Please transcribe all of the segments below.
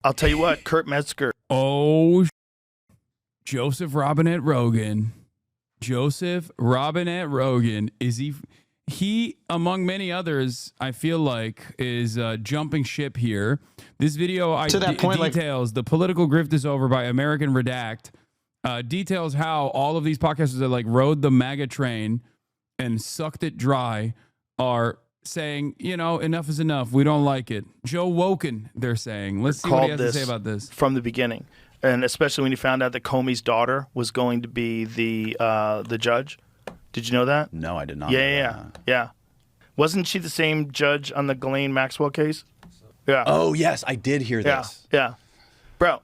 I'll tell you what, Kurt Metzger. Oh, Joseph Robinette Rogan. Joseph Robinette Rogan. Is he, among many others, I feel like, is jumping ship here. This video details the political grift is over by American Redact. Details how all of these podcasters that like rode the MAGA train and sucked it dry are saying, you know, enough is enough. We don't like it. Joe Woken, they're saying. Let's see what he has to say about this. From the beginning, and especially when you found out that Comey's daughter was going to be the judge. Did you know that? No, I did not. Yeah. Wasn't she the same judge on the Ghislaine Maxwell case? Yeah. Oh, yes, I did hear this. Yeah. Bro,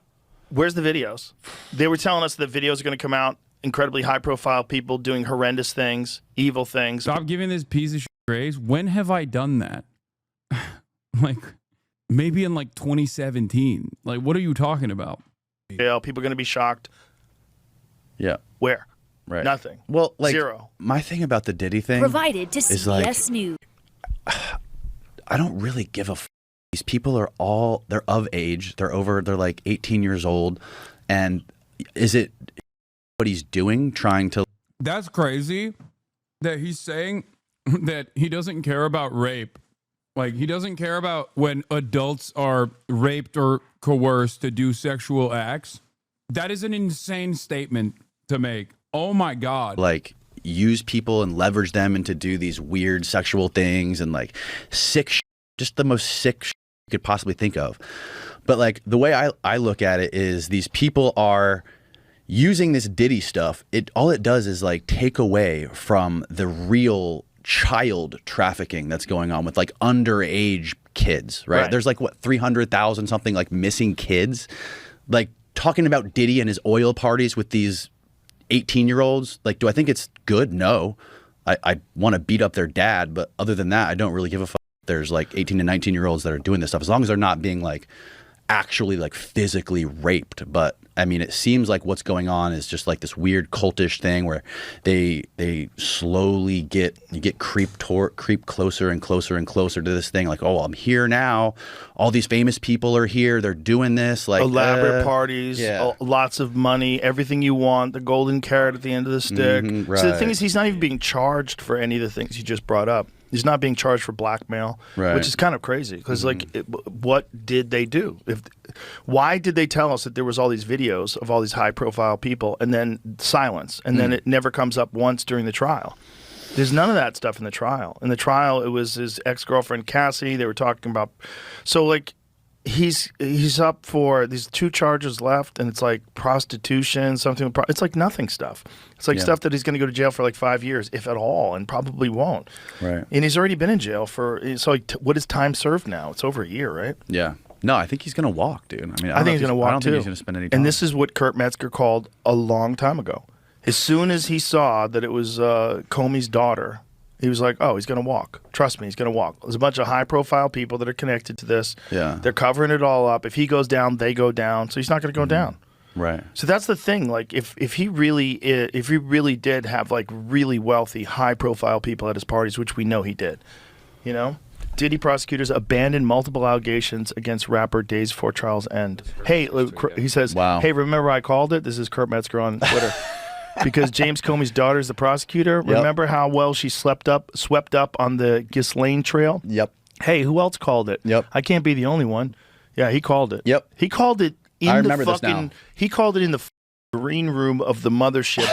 where's the videos? They were telling us that videos are going to come out, incredibly high-profile people doing horrendous things, evil things. Stop giving this piece of shit praise. When have I done that? Like, maybe in like 2017. Like, what are you talking about? Yeah, people are going to be shocked. Yeah. Where? Right. Nothing. Well, like, zero. My thing about the Diddy thing provided to is CBS News. I don't really give a f. These people are all, they're of age. They're like 18 years old. And is it what he's doing, trying to... That's crazy that he's saying that he doesn't care about rape. Like, he doesn't care about when adults are raped or coerced to do sexual acts. That is an insane statement to make. Oh my God. Like, use people and leverage them into do these weird sexual things and like sick shit, just the most sick shit you could possibly think of. But like the way I look at it is these people are using this Diddy stuff. All it does is like take away from the real child trafficking that's going on with like underage kids, right? There's like what 300,000 something like missing kids. Like talking about Diddy and his oil parties with these 18-year-olds, like, do I think it's good? No. I want to beat up their dad, but other than that, I don't really give a fuck. There's like 18 to 19-year-olds that are doing this stuff, as long as they're not being like actually like physically raped. But I mean, it seems like what's going on is just like this weird cultish thing where they slowly get creep closer and closer and closer to this thing. Like, oh, I'm here now. All these famous people are here. They're doing this. Like elaborate parties, lots of money, everything you want. The golden carrot at the end of the stick. Right. So the thing is, he's not even being charged for any of the things you just brought up. He's not being charged for blackmail, which is kind of crazy because, like, what did they do? Why did they tell us that there was all these videos of all these high-profile people and then silence, and then it never comes up once during the trial? There's none of that stuff in the trial. In the trial, it was his ex-girlfriend Cassie. They were talking about, so like, he's up for these 2 charges left, and it's like prostitution, something. It's like nothing stuff. It's like stuff that he's going to go to jail for like 5 years, if at all, and probably won't. Right. And he's already been in jail for. So like, what is time served now? It's over a year, right? Yeah. No, I think he's going to walk, dude. I mean, I think he's going to walk too. I don't think he's going to spend any time. And this is what Kurt Metzger called a long time ago. As soon as he saw that it was Comey's daughter, he was like, oh, he's going to walk. Trust me, he's going to walk. There's a bunch of high-profile people that are connected to this. Yeah. They're covering it all up. If he goes down, they go down. So he's not going to go down. Right. So that's the thing. Like, if he really did have like really wealthy, high-profile people at his parties, which we know he did, you know, Diddy prosecutors abandoned multiple allegations against rapper days before trial's end. Hey, he says, hey, remember I called it? This is Kurt Metzger on Twitter. Because James Comey's daughter is the prosecutor. Yep. Remember how well she swept up on the Ghislaine trail? Yep. Hey, who else called it? Yep. I can't be the only one. Yeah, he called it. Yep. He called it in I remember this now. He called it in the green room of the mothership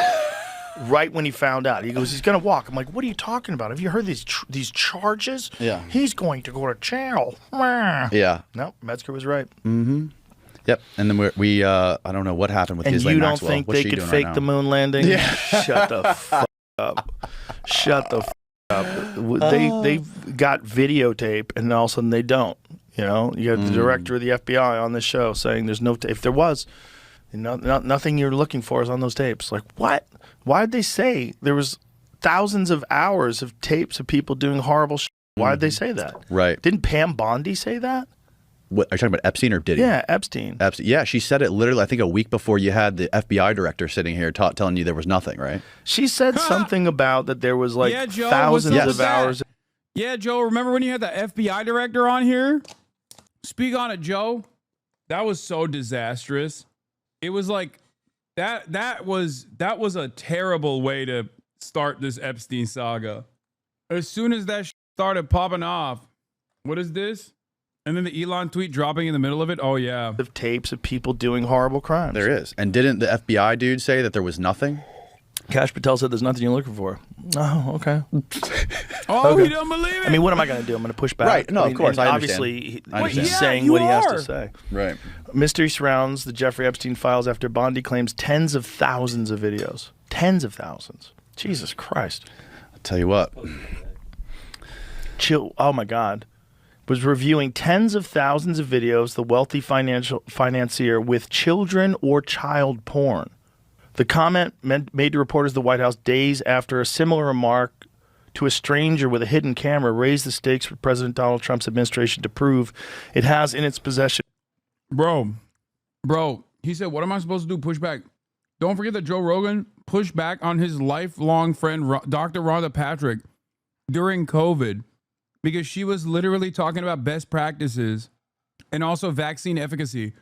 right when he found out. He goes, he's going to walk. I'm like, what are you talking about? Have you heard these charges? Yeah. He's going to go to jail. Yeah. No, Metzger was right. Mm-hmm. Yep, and then we I don't know what happened with Ghislaine Maxwell. And you don't think they could fake the moon landing? Yeah. Shut the fuck up. Shut the fuck up. They've got videotape, and all of a sudden they don't. You know, you have the director of the FBI on this show saying there's no if there was, nothing you're looking for is on those tapes. Like, what? Why did they say there was thousands of hours of tapes of people doing horrible shit? Why did they say that? Right. Didn't Pam Bondi say that? What, are you talking about Epstein or Diddy? Yeah, Epstein. Yeah, she said it literally, I think, a week before you had the FBI director sitting here telling you there was nothing, right? She said something about that there was like Joe, thousands of hours. Yeah, Joe, remember when you had the FBI director on here? Speak on it, Joe. That was so disastrous. It was like that was a terrible way to start this Epstein saga. As soon as that started popping off, what is this? And then the Elon tweet dropping in the middle of it. Oh yeah, of tapes of people doing horrible crimes. There is. And didn't the FBI dude say that there was nothing? Cash Patel said there's nothing you're looking for. Oh, okay. Oh, he don't believe it. I mean, what am I going to do? I'm going to push back. Right. No, of course. I obviously, understand. he's saying what he has to say. Right. Mystery surrounds the Jeffrey Epstein files after Bondi claims tens of thousands of videos. Tens of thousands. Jesus Christ. I'll tell you what. Chill. Oh, my God. Was reviewing tens of thousands of videos, the wealthy financier with children or child porn. The comment made to reporters at the White House days after a similar remark to a stranger with a hidden camera raised the stakes for President Donald Trump's administration to prove it has in its possession. Bro, he said, what am I supposed to do? Push back. Don't forget that Joe Rogan pushed back on his lifelong friend, Dr. Rhonda Patrick, during COVID because she was literally talking about best practices and also vaccine efficacy.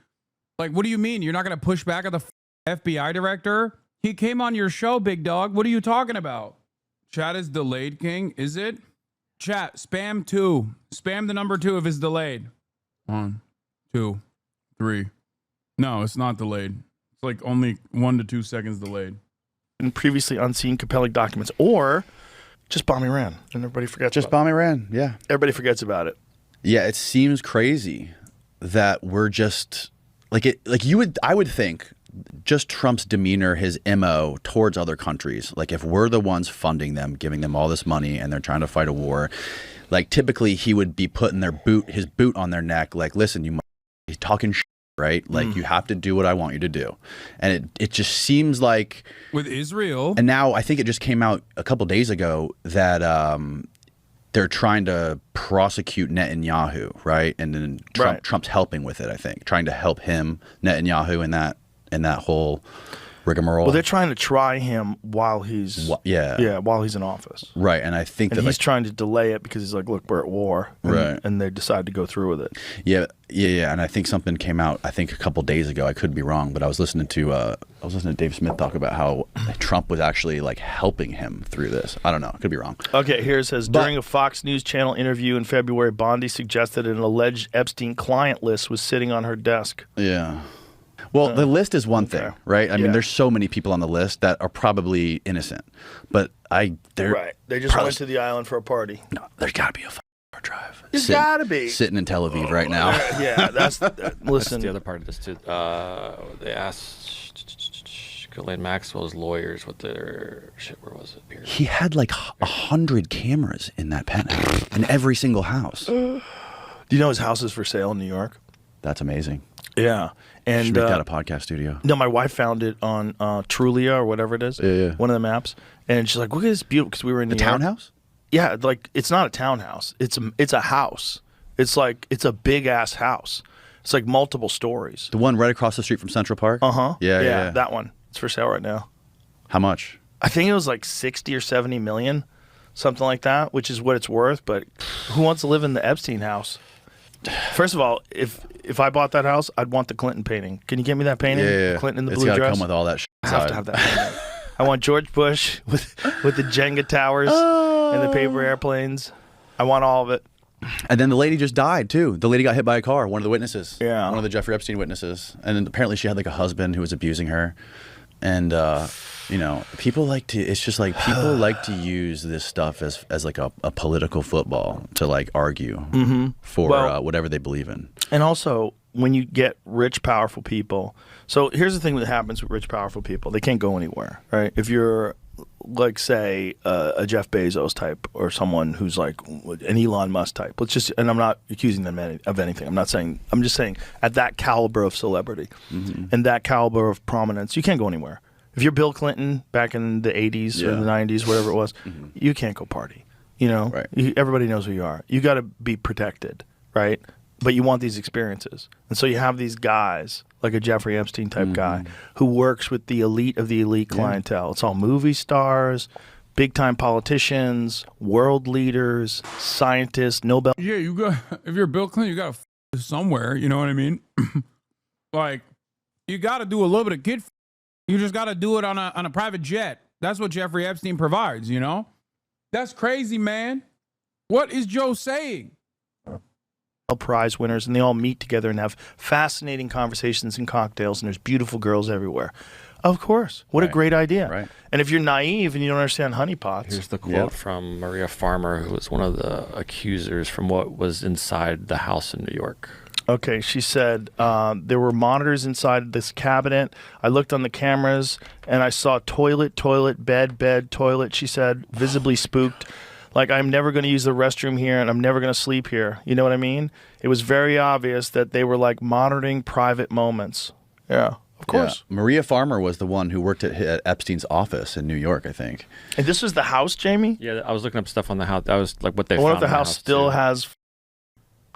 Like, what do you mean? You're not going to push back on the FBI director? He came on your show, big dog. What are you talking about? Chat is delayed, King. Is it? Chat, spam 2. Spam the number 2 if it's delayed. 1, 2, 3. No, it's not delayed. It's like only 1 to 2 seconds delayed. And previously unseen compelling documents, or just bomb Iran, and everybody forgets. Just bomb Iran. Yeah. Everybody forgets about it. Yeah, it seems crazy that we're just I would think just Trump's demeanor, his MO towards other countries, like if we're the ones funding them, giving them all this money and they're trying to fight a war, like typically he would be putting his boot on their neck, like, listen, he's talking shit, right? Like you have to do what I want you to do. And it just seems like with Israel. And now I think it just came out a couple days ago that they're trying to prosecute Netanyahu, right? And then Trump's helping with it, I think, trying to help him, Netanyahu, in that whole rigmarole. Well, they're trying to try him while he's while he's in office, right? And I think he's trying to delay it because he's like, look, we're at war, right? And they decide to go through with it. Yeah. And I think something came out, I think a couple days ago. I could be wrong, but I was listening to Dave Smith talk about how Trump was actually like helping him through this. I don't know, I could be wrong. Okay, here it says during a Fox News Channel interview in February, Bondi suggested an alleged Epstein client list was sitting on her desk. Yeah. Well, the list is one thing, right? I mean, there's so many people on the list that are probably innocent, but they're They just went to the island for a party. No, there's got to be a hard drive. There's got to be sitting in Tel Aviv right now. Yeah, listen. That's the other part of this too. They asked Ghislaine Maxwell's lawyers what their where was it? Here. He had like 100 cameras in that penthouse, in every single house. Do you know his house is for sale in New York? That's amazing. Yeah. And should make that a podcast studio. No, my wife found it on Trulia or whatever it is. Yeah. One of the maps. And she's like, look at this beautiful, because we were in the New York. townhouse? Yeah, like it's not a townhouse. It's a house. It's like, it's a big ass house. It's like multiple stories. The one right across the street from Central Park? Uh-huh. Yeah. That one. It's for sale right now. How much? I think it was like 60 or 70 million, something like that, which is what it's worth. But who wants to live in the Epstein house? First of all, if I bought that house, I'd want the Clinton painting. Can you get me that painting? Yeah. Clinton in the it's blue gotta dress. Come with all that shit. I have to have that painting. I want George Bush with the Jenga towers and the paper airplanes. I want all of it. And then the lady just died too. The lady got hit by a car. One of the witnesses. Yeah. One of the Jeffrey Epstein witnesses. And then apparently she had like a husband who was abusing her. And people like to. It's just like people like to use this stuff as like a political football to like argue for whatever they believe in. And also, when you get rich, powerful people. So here's the thing that happens with rich, powerful people: they can't go anywhere, right? If you're like, say, a Jeff Bezos type, or someone who's like an Elon Musk type. And I'm not accusing them of anything. I'm just saying at that caliber of celebrity and that caliber of prominence, you can't go anywhere. If you're Bill Clinton back in the 80s or the 90s, whatever it was, you can't go party. You know, right. Everybody knows who you are. You got to be protected, right? But you want these experiences. And so you have these guys, like a Jeffrey Epstein type guy, who works with the elite of the elite clientele. It's all movie stars, big-time politicians, world leaders, scientists, Nobel. Yeah, if you're Bill Clinton, you got to somewhere. You know what I mean? Like, you got to do a little bit of kid. You just got to do it on a private jet. That's what Jeffrey Epstein provides, you know? That's crazy, man. What is Joe saying? Prize winners, and they all meet together and have fascinating conversations and cocktails, and there's beautiful girls everywhere. Of course. What a great idea. Right. And if you're naive and you don't understand honeypots. Here's the quote from Maria Farmer, who was one of the accusers from what was inside the house in New York. Okay, she said, there were monitors inside this cabinet. I looked on the cameras, and I saw toilet, bed, toilet, she said, visibly spooked. Like, I'm never going to use the restroom here, and I'm never going to sleep here. You know what I mean? It was very obvious that they were, like, monitoring private moments. Yeah, of course. Yeah. Maria Farmer was the one who worked at Epstein's office in New York, I think. And this was the house, Jamie? Yeah, I was looking up stuff on the house. That was like what they I found. wonder if the in house still too. has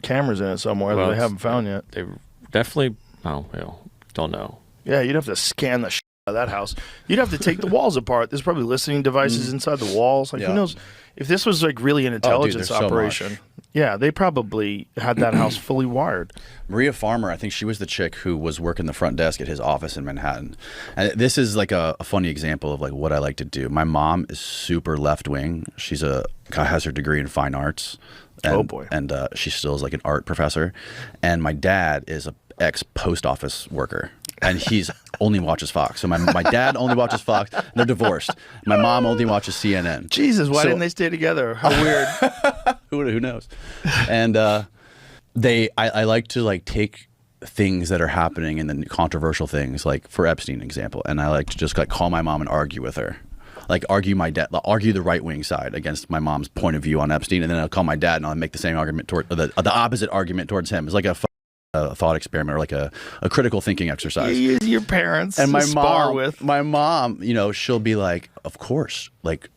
cameras in it somewhere that they haven't found yet. They definitely, don't know. Yeah, you'd have to scan the shit out of that house. You'd have to take the walls apart. There's probably listening devices inside the walls. Like, who knows? If this was like really an intelligence operation, yeah, they probably had that house fully wired. Maria Farmer, I think she was the chick who was working the front desk at his office in Manhattan. And this is like a funny example of like what I like to do. My mom is super left wing. She's has her degree in fine arts. And, oh boy! And she still is like an art professor. And my dad is a ex post office worker. And he's only watches Fox. So my dad only watches Fox. And they're divorced. My mom only watches CNN. Jesus, why didn't they stay together? How weird. Who knows? And I like to like take things that are happening and then controversial things, like for Epstein example, and I like to just like call my mom and argue with her. Like argue the right wing side against my mom's point of view on Epstein, and then I'll call my dad and I'll make the same argument toward the opposite argument towards him. It's like a thought experiment or like a critical thinking exercise. You use your parents and to spar with. My mom, you know, she'll be like, of course, like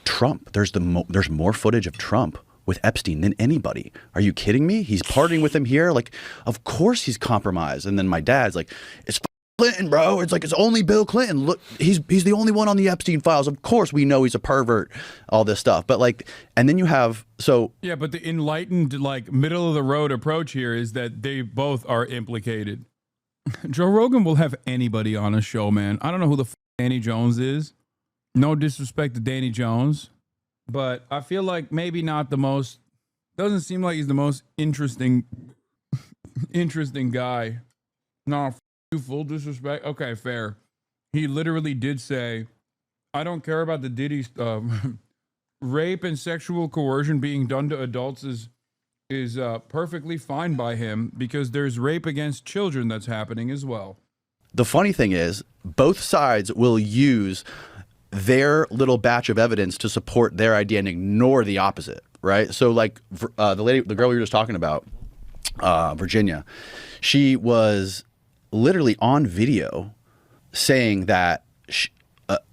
Trump. There's more footage of Trump with Epstein than anybody. Are you kidding me? He's partying with him here. Like, of course he's compromised. And then my dad's like, it's Clinton, bro. It's like, it's only Bill Clinton. Look, he's the only one on the Epstein files. Of course we know he's a pervert, all this stuff. But like, and then you have, yeah, but the enlightened, like middle of the road approach here is that they both are implicated. Joe Rogan will have anybody on a show, man. I don't know who the Danny Jones is. No disrespect to Danny Jones, but I feel like maybe not the most, doesn't seem like he's the most interesting guy. No, full disrespect. Okay, fair. He literally did say, I don't care about the Diddy stuff. Rape and sexual coercion being done to adults is perfectly fine by him because there's rape against children that's happening as well. The funny thing is, both sides will use their little batch of evidence to support their idea and ignore the opposite, right? So like the girl we were just talking about, Virginia, she was literally on video saying that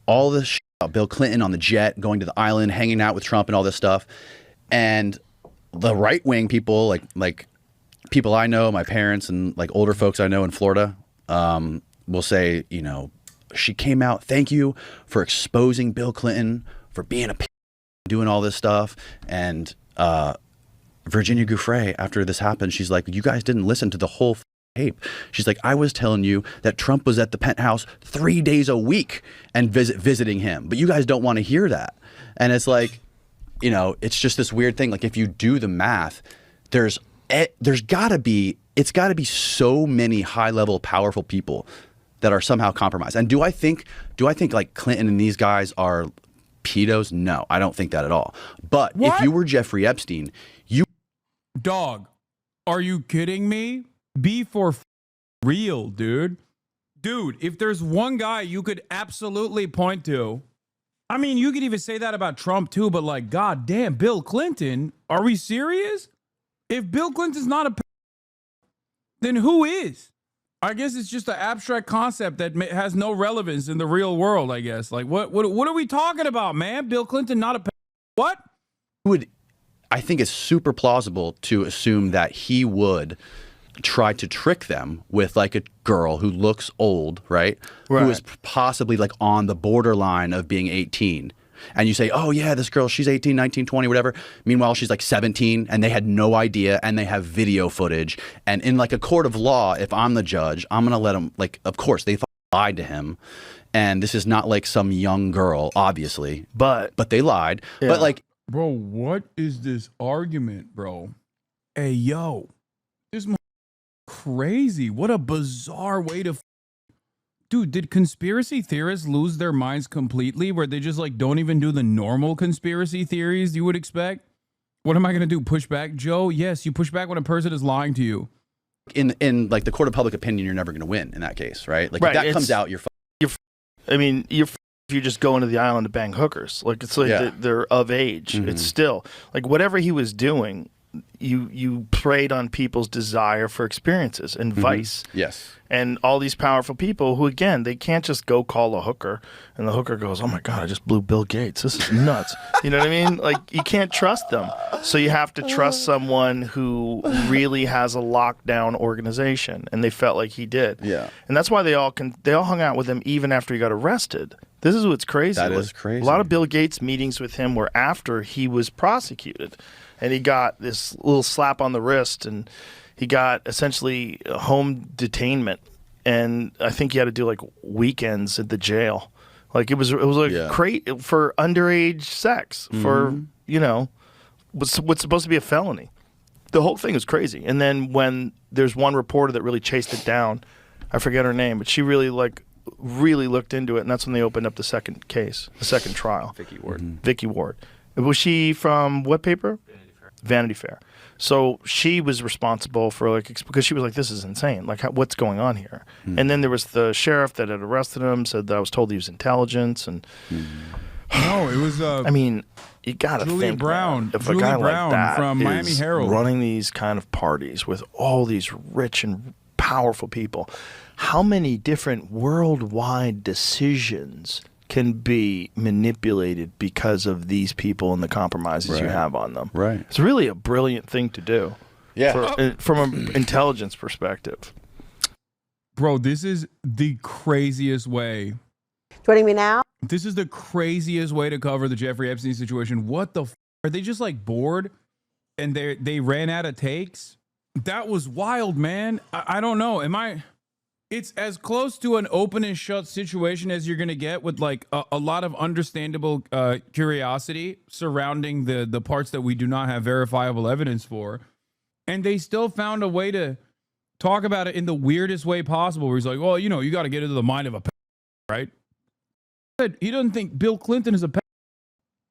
all this shit about Bill Clinton on the jet, going to the island, hanging out with Trump and all this stuff. And the right-wing people, like people I know, my parents and like older folks I know in Florida, will say, you know, she came out, thank you for exposing Bill Clinton, for being a doing all this stuff. And Virginia Giuffre, after this happened, she's like, you guys didn't listen to the whole tape. She's like, I was telling you that Trump was at the penthouse 3 days a week and visiting him, but you guys don't want to hear that. And it's like, you know, it's just this weird thing. Like if you do the math, there's gotta be so many high level powerful people that are somehow compromised. And do I think like Clinton and these guys are pedos? No, I don't think that at all. But what? If you were Jeffrey Epstein, Dog, are you kidding me? Be for real, dude. Dude, if there's one guy you could absolutely point to, I mean, you could even say that about Trump too, but like, god damn, Bill Clinton, are we serious? If Bill Clinton's not a then who is? I guess it's just an abstract concept that has no relevance in the real world, I guess. Like, what are we talking about, man? Bill Clinton not a what? I think it's super plausible to assume that he would try to trick them with like a girl who looks old, right? Who is possibly like on the borderline of being 18. and you say, oh yeah, this girl, she's 18, 19, 20, whatever. Meanwhile, she's like 17 and they had no idea and they have video footage. And in like a court of law, if I'm the judge, I'm going to let them, like, of course, they lied to him. And this is not like some young girl, obviously. But they lied. Yeah. But like, bro, what is this argument, bro? Hey, yo, this crazy. What a bizarre way to. Dude, did conspiracy theorists lose their minds completely where they just like don't even do the normal conspiracy theories you would expect? What am I going to do? Push back, Joe? Yes, you push back when a person is lying to you. In like the court of public opinion, you're never going to win in that case, right? Like if that comes out, I mean, if you just go into the island to bang hookers. Like it's like they're of age. It's still like whatever he was doing, you preyed on people's desire for experiences and vice. Yes. And all these powerful people who, again, they can't just go call a hooker and the hooker goes, oh my God, I just blew Bill Gates. This is nuts. You know what I mean? Like you can't trust them. So you have to trust someone who really has a lockdown organization. And they felt like he did. Yeah. And that's why they all hung out with him even after he got arrested. This is what's crazy. That is crazy. A lot of Bill Gates meetings with him were after he was prosecuted. And he got this little slap on the wrist, and he got essentially home detainment. And I think he had to do like weekends at the jail. Like it was like great for underage sex for, you know, what's supposed to be a felony. The whole thing is crazy. And then when there's one reporter that really chased it down, I forget her name, but she really looked into it, and that's when they opened up the second case, the second trial. Vicky Ward. Vicky Ward. Was she from what paper? Vanity Fair. So she was responsible for because she was like, this is insane. Like, what's going on here? And then there was the sheriff that had arrested him, said that I was told he was intelligence. And no, it was. I mean, you got to think, Brown. if a guy like that from Miami Herald running these kind of parties with all these rich and powerful people, how many different worldwide decisions can be manipulated because of these people and the compromises you have on them. Right. It's really a brilliant thing to do. Yeah. From an intelligence perspective. Bro, this is the craziest way. Joining me now. This is the craziest way to cover the Jeffrey Epstein situation. What the are they just like bored and they ran out of takes? That was wild, man. I don't know. It's as close to an open and shut situation as you're going to get with like a lot of understandable curiosity surrounding the parts that we do not have verifiable evidence for. And they still found a way to talk about it in the weirdest way possible, where he's like, well, you know, you got to get into the mind of a right? He doesn't think Bill Clinton is a